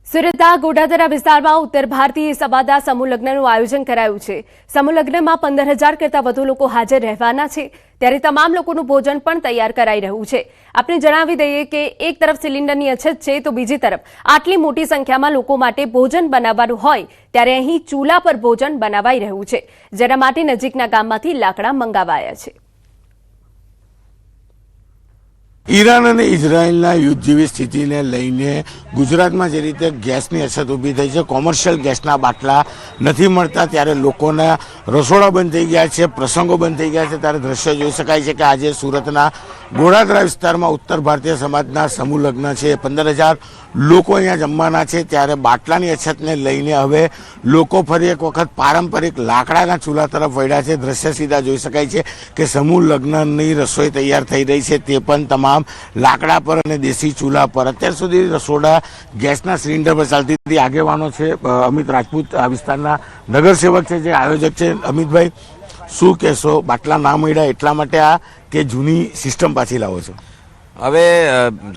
સુરતના ગોડાદરા વિસ્તારમાં ઉત્તર ભારતીય સમાજના સમૂહ લગ્નનું આયોજન કરાયું છે। સમૂહ લગ્નમાં 15,000 કરતાં વધુ લોકો હાજર રહેવાના છે, ત્યારે તમામ લોકોનું ભોજન પણ તૈયાર કરાઈ રહ્યું છે। આપણે જણાવી દઈએ કે એક તરફ સિલિન્ડરની અછત છે તો બીજી તરફ આટલી મોટી સંખ્યામાં લોકો માટે ભોજન બનાવવાનું હોય ત્યારે અહીં ચૂલા પર ભોજન બનાવાઈ રહ્યું છે, જેના માટે નજીકના ગામમાંથી લાકડા મંગાવાયા છે। ઈરાન અને ઇઝરાયલના યુદ્ધ જેવી સ્થિતિને લઈને ગુજરાતમાં જે રીતે ગેસની અછત ઊભી થઈ છે, કોમર્શિયલ ગેસના બાટલા નથી મળતા, ત્યારે લોકોના રસોડા બંધ થઈ ગયા છે, પ્રસંગો બંધ થઈ ગયા છે। ત્યારે દ્રશ્ય જોઈ શકાય છે કે આજે સુરતના ગોડાદરા વિસ્તારમાં ઉત્તર ભારતીય સમાજના સમૂહ લગ્ન છે। 15,000 લોકો અહીંયા જમવાના છે, ત્યારે બાટલાની અછતને લઈને હવે લોકો ફરી એક વખત પારંપરિક લાકડાના ચૂલા તરફ વળ્યા છે। દ્રશ્ય સીધા જોઈ શકાય છે કે સમૂહ લગ્નની રસોઈ તૈયાર થઈ રહી છે, તે પણ તમામ લાકડા પર અને દેશી ચૂલા પર। અત્યાર સુધી રસોડા ગેસના સિલિન્ડર પર ચાલતી હતી। આગેવાનો છે, અમિત રાજપૂત આ વિસ્તારના નગરસેવક છે, જે આયોજક છે। અમિતભાઈ, શું કહેશો? બાટલા ના મળ્યા એટલા માટે આ કે જૂની સિસ્ટમ પાછી લાવો છો? હવે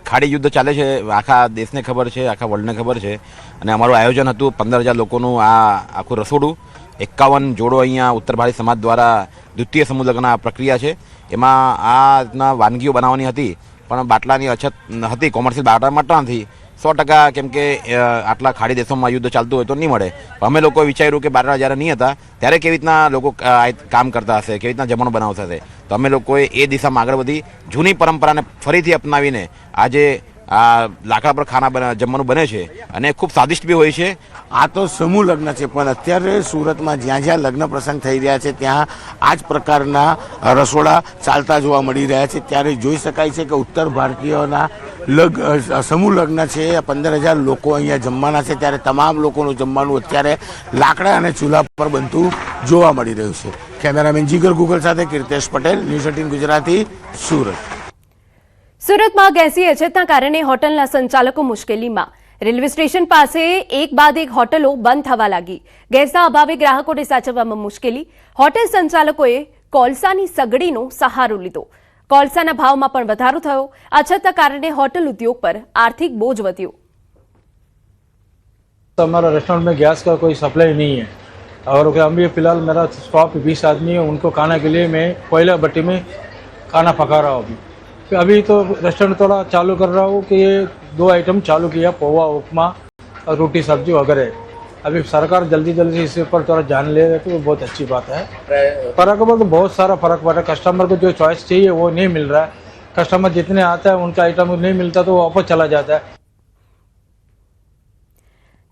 ખાડી યુદ્ધ ચાલે છે, આખા દેશને ખબર છે, આખા વર્લ્ડને ખબર છે, અને અમારું આયોજન હતું 15,000 લોકોનું આ આખું રસોડું। 51 જોડો અહીંયા ઉત્તર ભારતીય સમાજ દ્વારા દ્વિતીય સમૂહ લગ્ન પ્રક્રિયા છે, એમાં આ રીતના વાનગીઓ બનાવવાની હતી, પણ બાટલાની અછત હતી, કોમર્શિયલ બાટલા મળતા નથી 100%, કેમ કે આટલા ખાડી દેશોમાં યુદ્ધ ચાલતું હોય તો નહીં મળે। પણ અમે લોકોએ વિચાર્યું કે બાટલા જ્યારે નહીં હતા ત્યારે કેવી રીતના લોકો કામ કરતા હશે, કેવી રીતના જમવાનું બનાવતા હશે, તો અમે લોકોએ એ દિશામાં આગળ વધી જૂની પરંપરાને ફરીથી અપનાવીને આજે આ લાકડા પર જમવાનું બને છે અને ખૂબ સ્વાદિષ્ટ બી હોય છે। આ તો સમૂહ લગ્ન છે, પણ અત્યારે સુરતમાં જ્યાં જ્યાં લગ્ન પ્રસંગ થઈ રહ્યા છે ત્યાં આ જ પ્રકારના રસોડા ચાલતા જોવા મળી રહ્યા છે। ત્યારે જોઈ શકાય છે કે ઉત્તર ભારતીયોના સમૂહ લગ્ન છે, 15,000 લોકો અહીંયા જમવાના છે, ત્યારે તમામ લોકોનું જમવાનું અત્યારે લાકડા અને ચૂલા પર બનતું જોવા મળી રહ્યું છે। કેમેરામેન જીગર ગુગલ સાથે કીર્તેશ પટેલ, ન્યૂઝ 18 ગુજરાતી, સુરત। સુરતમાં ગેસની અછતના કારણે હોટલના સંચાલકો મુશ્કેલીમાં। રેલવે સ્ટેશન પાસે એક બાદ એક હોટલો બંધ થવા લાગી। ગેસના અભાવે ગ્રાહકોને સાચવવામાં મુશ્કેલી। હોટેલ સંચાલકોએ કોલસાની સગડીનો સહારો લીધો। કોલસાના ભાવમાં પણ વધારો થયો। અછતના કારણે હોટલ ઉદ્योग પર આર્थिक बोझ વધ્યો। हमारा रेस्टोरेंट में गैस का कोई सप्लाई नहीं है और अभी फिलहाल मेरा स्टॉफ 20 आदमी है, उनको खाना के लिए मैं कोयला भट्टी में खाना पका रहा हूँ। अभी तो रेस्टोरेंट थोड़ा चालू कर रहा हूँ कि ये 2 आइटम चालू किया, पोहा, उपमा और रोटी सब्जी वगैरह। अभी सरकार जल्दी से इस पर थोड़ा जान ले तो बहुत अच्छी बात है। फर्क तो बहुत सारा फर्क पड़ा। कस्टमर को जो चॉइस चाहिए वो नहीं मिल रहा है। कस्टमर जितने आता है उनका आइटम नहीं मिलता तो वो वापस चला जाता है।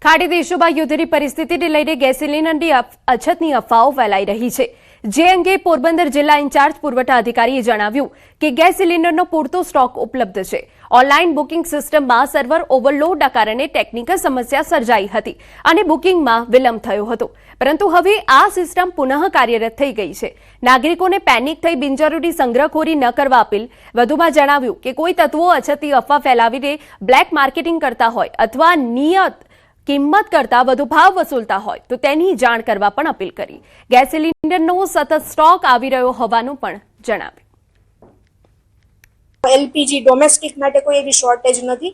ખાડી દેશોમાં યુદ્ધની પરિસ્થિતિને લઈને ગેસ સિલિન્ડરની અછતની અફવાઓ ફેલાઈ રહી છે, જે અંગે પોરબંદર જિલ્લા ઇન્ચાર્જ પુરવઠા અધિકારીએ જણાવ્યું કે ગેસ સિલિન્ડરનો પૂરતો સ્ટોક ઉપલબ્ધ છે। ઓનલાઈન બુકિંગ સિસ્ટમમાં સર્વર ઓવરલોડના કારણે ટેકનિકલ સમસ્યા સર્જાઈ હતી અને બુકિંગમાં વિલંબ થયો હતો, પરંતુ હવે આ સિસ્ટમ પુનઃ કાર્યરત થઈ ગઈ છે। નાગરિકોને પેનિક થઈ બિનજરૂરી સંગ્રહખોરી ન કરવા અપીલ। વધુમાં જણાવ્યું કે કોઈ તત્વો અછતની અફવા ફેલાવીને બ્લેક માર્કેટિંગ કરતા હોય અથવા નિયત કિંમત કરતા વધુ ભાવ વસૂલતા હોય તો તેની જાણ કરવા પણ અપીલ કરી। ગેસ સિલિન્ડરનો સતત સ્ટોક આવી રહ્યો હોવાનું પણ જણાવ્યું। એલપીજી ડોમેસ્ટિક માટે કોઈ એવી શોર્ટેજ નથી,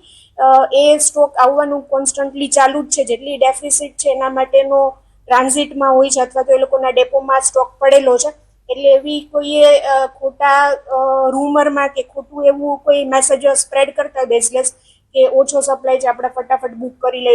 એ સ્ટોક આવવાનું કોન્સ્ટન્ટલી ચાલુ જ છે। જેટલી ડેફિસિટ છે એના માટેનો ટ્રાન્ઝિટમાં હોય છે અથવા તો એ લોકોના ડેપોમાં સ્ટોક પડેલો છે, એટલે એવી કોઈએ ખોટા રૂમરમાં કે ખોટું એવું કોઈ મેસેજ સ્પ્રેડ કરતા બેઝલેસ કે ઓછો સપ્લાય છે, આપણે ફટાફટ બુક કરી લઈએ।